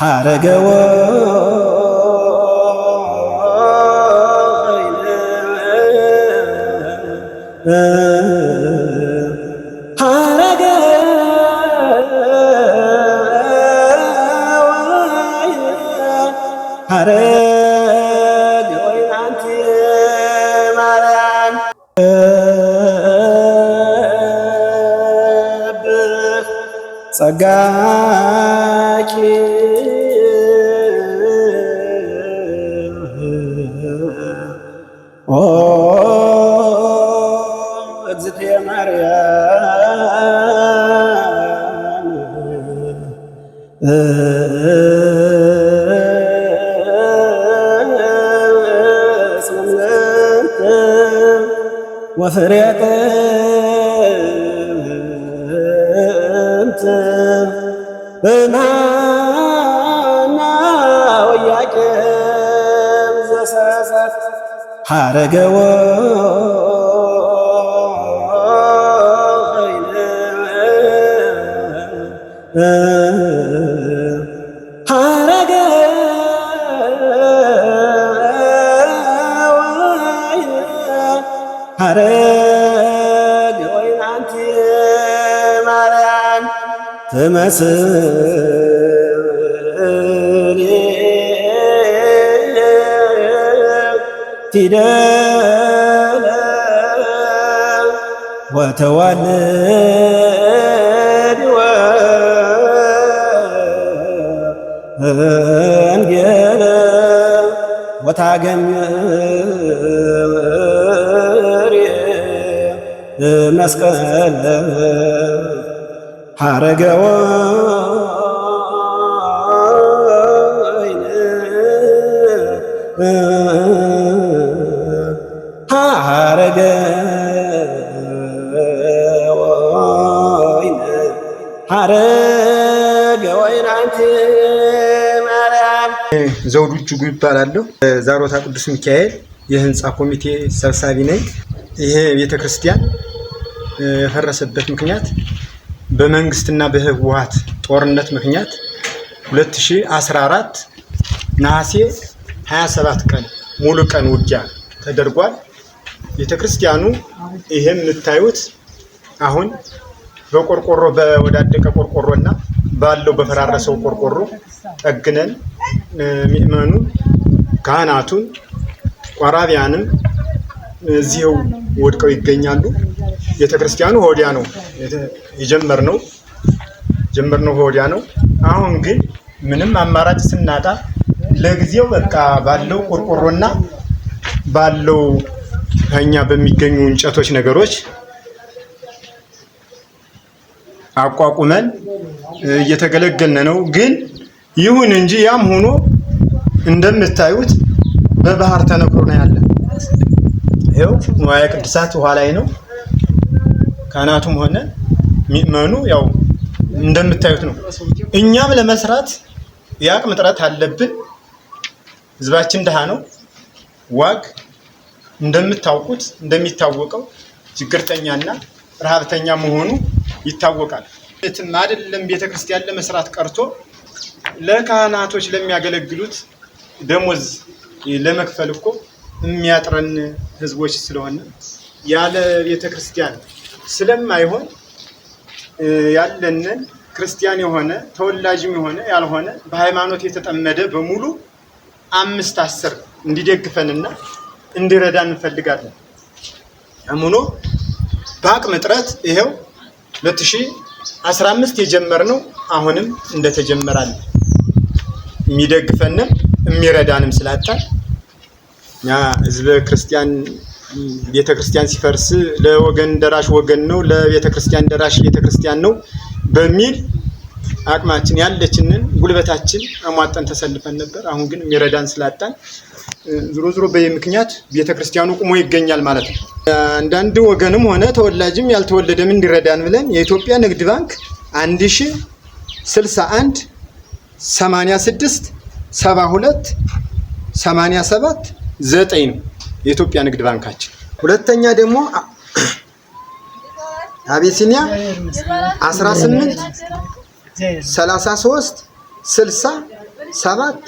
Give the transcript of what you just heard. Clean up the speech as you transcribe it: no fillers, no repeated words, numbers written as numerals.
ሐረገ ሐረገ ወይን አንቲ ማርያም ጸጋኪ ኦ እግዝእትየ ማርያም ስምንት ወፍሬተ በማና ወያቄም ዘሰሰት ሐረገ ወይን ሐረገ ወይን ሐረገ ወይን አንቲ ማርያም ትመስል ፊደለ ወተወልድ ወእንጌለ ወታገምር መስቀለ ሐረገ ወይን ሐረገ ወይን ሐረገ ወይን አንቲ ማርያም። ዘውዱ እጅጉ ይባላለሁ። ዛሮታ ቅዱስ ሚካኤል የህንፃ ኮሚቴ ሰብሳቢ ነኝ። ይሄ ቤተክርስቲያን የፈረሰበት ምክንያት በመንግስትና በህወሓት ጦርነት ምክንያት 2014 ነሐሴ 27 ቀን ሙሉ ቀን ውጊያ ተደርጓል። ቤተክርስቲያኑ ይሄም የምታዩት አሁን በቆርቆሮ በወዳደቀ ቆርቆሮና ባለው በፈራረሰው ቆርቆሮ ጠግነን ምእመኑ ካህናቱን ቆራቢያንም እዚህው ወድቀው ይገኛሉ። ቤተክርስቲያኑ ሆዲያ ነው የጀመርነው ሆዲያ ነው። አሁን ግን ምንም አማራጭ ስናጣ ለጊዜው በቃ ባለው ቆርቆሮና ባለው ከኛ በሚገኙ እንጨቶች ነገሮች አቋቁመን እየተገለገልን ነው። ግን ይሁን እንጂ ያም ሆኖ እንደምታዩት በባህር ተነክሮ ነው ያለ። ይሄው ንዋየ ቅድሳት ውሃ ላይ ነው። ካህናቱም ሆነ ምእመኑ ያው እንደምታዩት ነው። እኛም ለመስራት የአቅም እጥረት አለብን። ህዝባችን ድሃ ነው። ዋግ እንደሚታወቀው ችግርተኛና ረሃብተኛ መሆኑ ይታወቃል። እትም አይደለም ቤተክርስቲያን ለመስራት ቀርቶ ለካህናቶች ለሚያገለግሉት ደሞዝ ለመክፈል እኮ የሚያጥረን ህዝቦች ስለሆነ ያለ ቤተክርስቲያን ስለማይሆን ያለንን ክርስቲያን የሆነ ተወላጅም የሆነ ያልሆነ በሃይማኖት የተጠመደ በሙሉ 5-10 እንዲደግፈንና እንዲረዳን እንፈልጋለን። አሁን በአቅም እጥረት ይሄው 2015 የጀመርነው አሁንም እንደተጀመራል የሚደግፈንም የሚረዳንም ስላጣን ያ ህዝበ ክርስቲያን ቤተክርስቲያን ሲፈርስ ለወገን ደራሽ ወገን ነው፣ ለቤተክርስቲያን ደራሽ ቤተክርስቲያን ነው በሚል አቅማችን ያለችንን ጉልበታችን አሟጠን ተሰልፈን ነበር። አሁን ግን የሚረዳን ስላጣን ዞሮ በየምክንያት ቤተክርስቲያኑ ቁሞ ይገኛል ማለት ነው። አንዳንድ ወገንም ሆነ ተወላጅም ያልተወለደም እንዲረዳን ብለን የኢትዮጵያ ንግድ ባንክ 1061 86 72 87 9 ነው የኢትዮጵያ ንግድ ባንካችን። ሁለተኛ ደግሞ አቢሲኒያ 18 33 60 7